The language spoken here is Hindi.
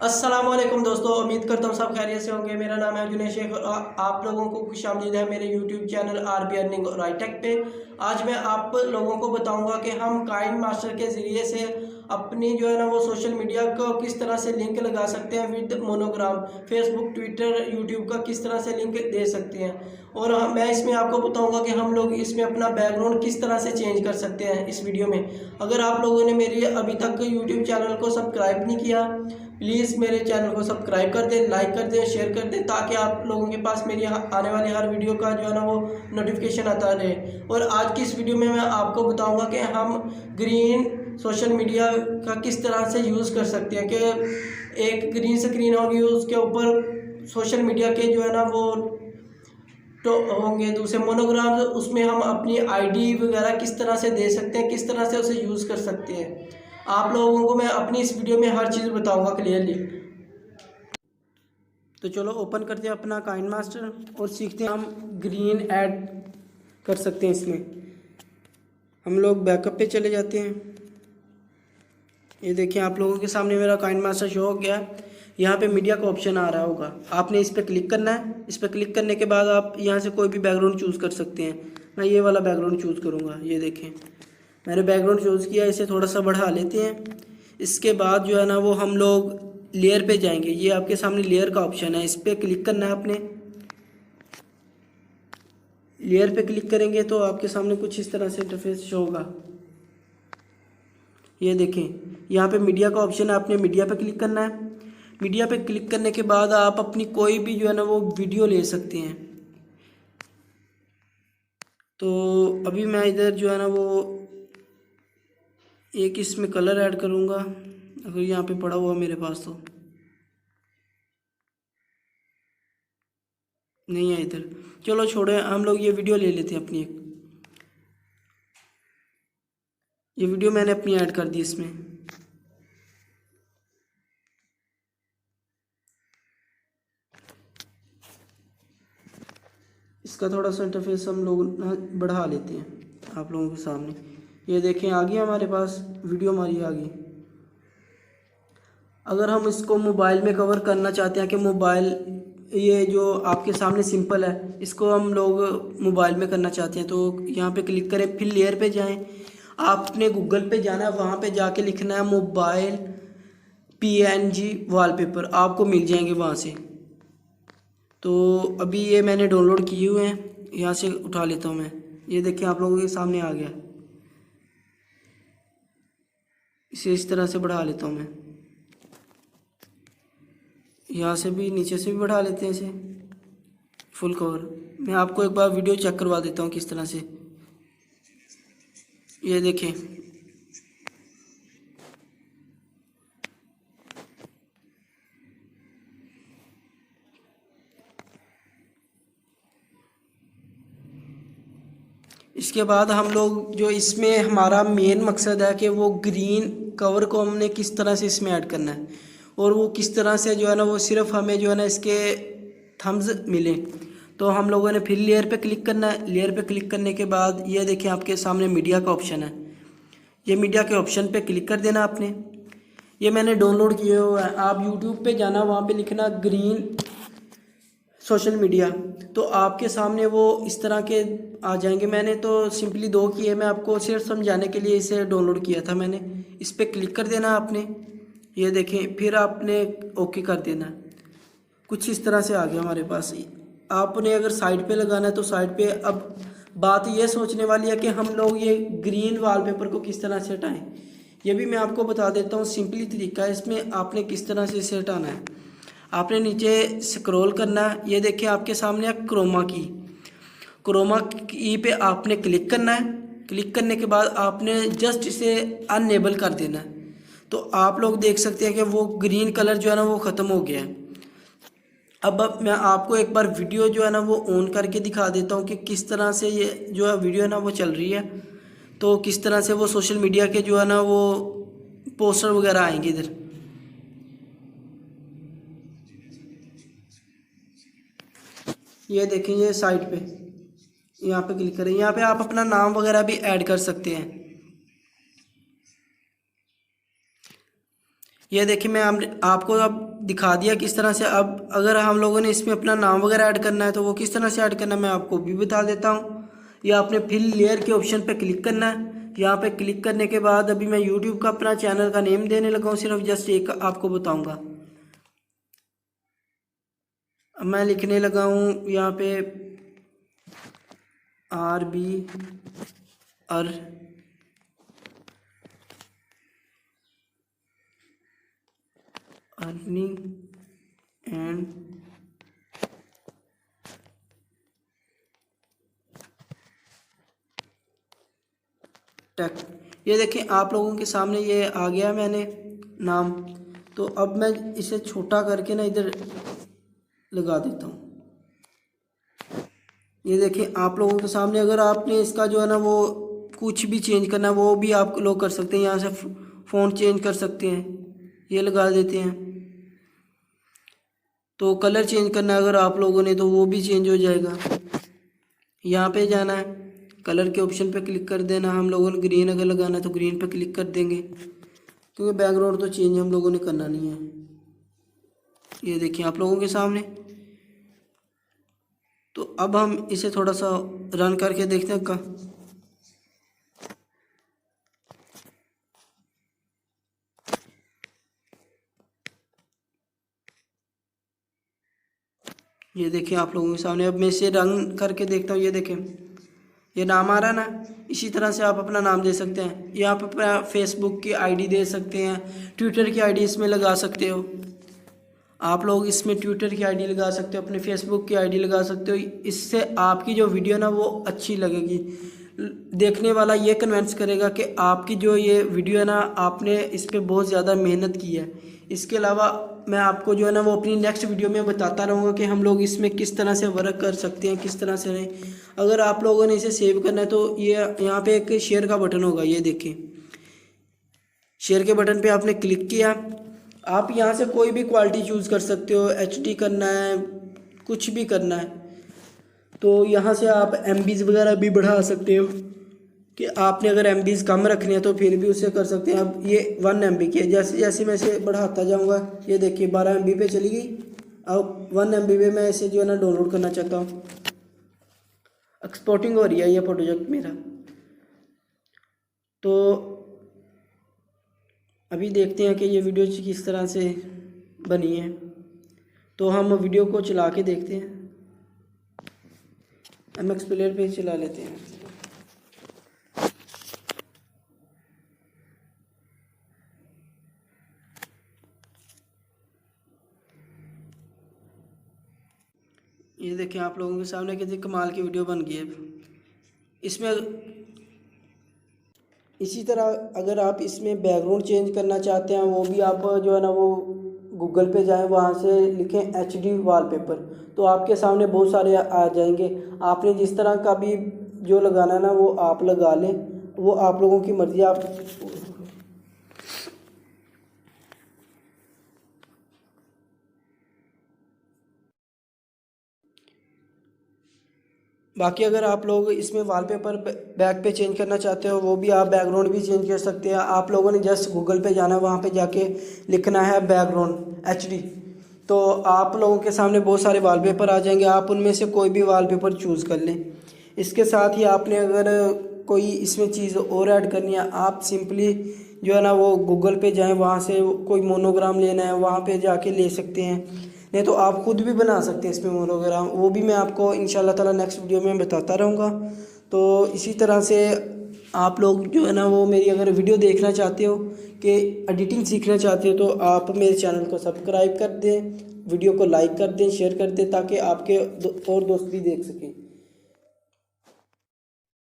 अस्सलाम वालेकुम दोस्तों, उम्मीद करता हूँ सब खैरियत से होंगे। मेरा नाम है जुनेश शेख और आप लोगों को खुशामदीद है मेरे यूट्यूब चैनल आरबी अर्निंग और राइटेक पे। आज मैं आप लोगों को बताऊंगा कि हम काइन मास्टर के ज़रिए से अपनी जो है ना वो सोशल मीडिया को किस तरह से लिंक लगा सकते हैं with monogram. Facebook, Twitter, YouTube का किस तरह से लिंक दे सकते हैं। और मैं इसमें आपको बताऊंगा कि हम लोग इसमें अपना बैकग्राउंड किस तरह से चेंज कर सकते हैं इस वीडियो में। अगर आप लोगों ने मेरे अभी तक यूट्यूब चैनल को सब्सक्राइब नहीं किया, प्लीज़ मेरे चैनल को सब्सक्राइब कर दें, लाइक कर दें, शेयर कर दें, ताकि आप लोगों के पास मेरी आने वाली हर वीडियो का जो है ना वो नोटिफिकेशन आता रहे। और आज की इस वीडियो में मैं आपको बताऊंगा कि हम ग्रीन सोशल मीडिया का किस तरह से यूज़ कर सकते हैं। कि एक ग्रीन स्क्रीन होगी, उसके ऊपर सोशल मीडिया के जो है ना वो तो होंगे दूसरे मोनोग्राम, उसमें हम अपनी आईडी वगैरह किस तरह से दे सकते हैं, किस तरह से उसे यूज़ कर सकते हैं। आप लोगों को मैं अपनी इस वीडियो में हर चीज़ बताऊंगा क्लियरली। तो चलो ओपन करते हैं अपना काइन मास्टर और सीखते हैं हम ग्रीन ऐड कर सकते हैं। इसमें हम लोग बैकअप पे चले जाते हैं। ये देखिए आप लोगों के सामने मेरा काइन मास्टर शो हो गया। यहाँ पे मीडिया का ऑप्शन आ रहा होगा, आपने इस पर क्लिक करना है। इस पर क्लिक करने के बाद आप यहाँ से कोई भी बैकग्राउंड चूज़ कर सकते हैं। मैं ये वाला बैकग्राउंड चूज़ करूँगा। ये देखें मैंने बैकग्राउंड चूज़ किया। इसे थोड़ा सा बढ़ा लेते हैं। इसके बाद जो है ना वो हम लोग लेयर पे जाएंगे। ये आपके सामने लेयर का ऑप्शन है, इस पर क्लिक करना है आपने। लेयर पे क्लिक करेंगे तो आपके सामने कुछ इस तरह से इंटरफेस शो होगा। ये देखें यहाँ पे मीडिया का ऑप्शन है, आपने मीडिया पे क्लिक करना है। मीडिया पे क्लिक करने के बाद आप अपनी कोई भी जो है ना वो वीडियो ले सकते हैं। तो अभी मैं इधर जो है ना वो एक इसमें कलर ऐड करूँगा, अगर यहाँ पे पड़ा हुआ मेरे पास तो नहीं है इधर। चलो छोड़े, हम लोग ये वीडियो ले लेते हैं अपनी एक। ये वीडियो मैंने अपनी ऐड कर दी इसमें। इसका थोड़ा सा इंटरफेस हम लोग बढ़ा लेते हैं आप लोगों के सामने। ये देखें आ गई हमारे पास वीडियो, हमारी आ गई। अगर हम इसको मोबाइल में कवर करना चाहते हैं कि मोबाइल ये जो आपके सामने सिंपल है, इसको हम लोग मोबाइल में करना चाहते हैं, तो यहाँ पे क्लिक करें, फिर लेयर पे जाएं। आपने गूगल पे जाना है, वहाँ पे जाके लिखना है मोबाइल PNG वॉलपेपर, आपको मिल जाएंगे वहाँ से। तो अभी ये मैंने डाउनलोड किए हुए हैं, यहाँ से उठा लेता हूँ मैं। ये देखिए आप लोगों के सामने आ गया। इसे इस तरह से बढ़ा लेता हूँ मैं, यहाँ से भी नीचे से भी बढ़ा लेते हैं इसे फुल कवर। मैं आपको एक बार वीडियो चेक करवा देता हूँ किस तरह से। ये देखें इसके बाद हम लोग जो इसमें हमारा मेन मकसद है कि वो ग्रीन कवर को हमने किस तरह से इसमें ऐड करना है, और वो किस तरह से जो है ना वो सिर्फ हमें जो है ना इसके थम्स मिले। तो हम लोगों ने फिर लेयर पे क्लिक करना है। लेयर पे क्लिक करने के बाद ये देखिए आपके सामने मीडिया का ऑप्शन है। ये मीडिया के ऑप्शन पे क्लिक कर देना आपने। ये मैंने डाउनलोड किए हुआ है, आप यूट्यूब पे जाना, वहाँ पे लिखना ग्रीन सोशल मीडिया, तो आपके सामने वो इस तरह के आ जाएंगे। मैंने तो सिंपली 2 किए, मैं आपको सिर्फ समझाने के लिए इसे डाउनलोड किया था मैंने। इस पर क्लिक कर देना आपने। ये देखें फिर आपने ओके कर देना। कुछ इस तरह से आ गया हमारे पास। आपने अगर साइड पे लगाना है तो साइड पे। अब बात ये सोचने वाली है कि हम लोग ये ग्रीन वॉलपेपर को किस तरह से हटाएं। ये भी मैं आपको बता देता हूँ, सिंपली तरीका है इसमें। आपने किस तरह से इसे हटाना है, आपने नीचे स्क्रॉल करना है। ये देखिए आपके सामने क्रोमा की, क्रोमा की पे आपने क्लिक करना है। क्लिक करने के बाद आपने जस्ट इसे अनएबल कर देना है। तो आप लोग देख सकते हैं कि वो ग्रीन कलर जो है ना वो ख़त्म हो गया है। अब मैं आपको एक बार वीडियो जो है ना वो ऑन करके दिखा देता हूँ कि किस तरह से ये जो है वीडियो है ना वो चल रही है। तो किस तरह से वो सोशल मीडिया के जो है ना वो पोस्टर वगैरह आएंगे इधर। ये देखें ये साइट पे, यहाँ पे क्लिक करें। यहाँ पे आप अपना नाम वगैरह भी ऐड कर सकते हैं। ये देखिए मैं आपको अब दिखा दिया किस तरह से। अब अगर हम लोगों ने इसमें अपना नाम वगैरह ऐड करना है तो वो किस तरह से ऐड करना है मैं आपको भी बता देता हूँ। या आपने फिल लेयर के ऑप्शन पे क्लिक करना है। यहाँ पे क्लिक करने के बाद अभी मैं यूट्यूब का अपना चैनल का नेम देने लगा हूँ, सिर्फ जस्ट एक आपको बताऊँगा। अब मैं लिखने लगा हूँ यहाँ पे RB अर्निंग एंड टेक। ये देखिए आप लोगों के सामने ये आ गया मैंने नाम। तो अब मैं इसे छोटा करके ना इधर लगा देता हूँ। ये देखिए आप लोगों के सामने, अगर आपने इसका जो है ना वो कुछ भी चेंज करना है वो भी आप लोग कर सकते हैं। यहाँ से फ़ॉन्ट चेंज कर सकते हैं, ये लगा देते हैं। तो कलर चेंज करना है अगर आप लोगों ने तो वो भी चेंज हो जाएगा। यहाँ पे जाना है, कलर के ऑप्शन पे क्लिक कर देना। हम लोगों ने ग्रीन अगर लगाना है तो ग्रीन पे क्लिक कर देंगे, क्योंकि बैकग्राउंड तो चेंज हम लोगों ने करना नहीं है। ये देखिए आप लोगों के सामने। तो अब हम इसे थोड़ा सा रन करके देखते हैं का। ये देखिए आप लोगों के सामने। अब मैं इसे रन करके देखता हूँ। ये देखें ये नाम आ रहा है ना। इसी तरह से आप अपना नाम दे सकते हैं। यहाँ पर अपना फेसबुक की आईडी दे सकते हैं, ट्विटर की आईडी इसमें लगा सकते हो। आप लोग इसमें ट्विटर की आईडी लगा सकते हो, अपने फेसबुक की आईडी लगा सकते हो। इससे आपकी जो वीडियो ना वो अच्छी लगेगी, देखने वाला ये कन्विंस करेगा कि आपकी जो ये वीडियो है ना आपने इस पर बहुत ज़्यादा मेहनत की है। इसके अलावा मैं आपको जो है ना वो अपनी नेक्स्ट वीडियो में बताता रहूँगा कि हम लोग इसमें किस तरह से वर्क कर सकते हैं, किस तरह से नहीं। अगर आप लोगों ने इसे सेव करना है तो ये यहाँ पे एक शेयर का बटन होगा। ये देखिए शेयर के बटन पे आपने क्लिक किया। आप यहाँ से कोई भी क्वालिटी चूज़ कर सकते हो, HD करना है, कुछ भी करना है। तो यहाँ से आप MBs वगैरह भी बढ़ा सकते हो कि आपने अगर MBs कम रखने हैं तो फिर भी उसे कर सकते हैं। अब ये 1 MB की है, जैसे जैसे मैं इसे बढ़ाता जाऊँगा ये देखिए 12 MB पे चली गई। अब 1 MB पे मैं इसे जो है ना डाउनलोड करना चाहता हूँ। एक्सपोर्टिंग हो रही है ये प्रोजेक्ट मेरा। तो अभी देखते हैं कि ये वीडियो किस तरह से बनी है। तो हम वीडियो को चला के देखते हैं। MX प्लेयर पे चला लेते हैं। ये देखें आप लोगों के सामने कितनी कमाल की वीडियो बन गई है। इसमें इसी तरह अगर आप इसमें बैकग्राउंड चेंज करना चाहते हैं वो भी आप जो है ना वो गूगल पे जाएं, वहाँ से लिखें HD वॉलपेपर, तो आपके सामने बहुत सारे आ जाएंगे। आपने जिस तरह का भी जो लगाना है ना वो आप लगा लें, वो आप लोगों की मर्ज़ी। आप बाकी अगर आप लोग इसमें वॉलपेपर बैक पे चेंज करना चाहते हो वो भी आप बैकग्राउंड भी चेंज कर सकते हैं। आप लोगों ने जस्ट गूगल पे जाना है, वहाँ पे जाके लिखना है बैकग्राउंड HD, तो आप लोगों के सामने बहुत सारे वॉलपेपर आ जाएंगे। आप उनमें से कोई भी वॉलपेपर चूज़ कर लें। इसके साथ ही आपने अगर कोई इसमें चीज़ और ऐड करनी है, आप सिंपली जो है ना वो गूगल पे जाएँ, वहाँ से कोई मोनोग्राम लेना है वहाँ पे जाके ले सकते हैं। नहीं तो आप खुद भी बना सकते हैं इसमें मोनोग्राम, वो भी मैं आपको इंशाल्लाह ताला नेक्स्ट वीडियो में बताता रहूँगा। तो इसी तरह से आप लोग जो है ना वो मेरी अगर वीडियो देखना चाहते हो कि एडिटिंग सीखना चाहते हो तो आप मेरे चैनल को सब्सक्राइब कर दें, वीडियो को लाइक कर दें, शेयर कर दें, ताकि आपके और दोस्त भी देख सकें।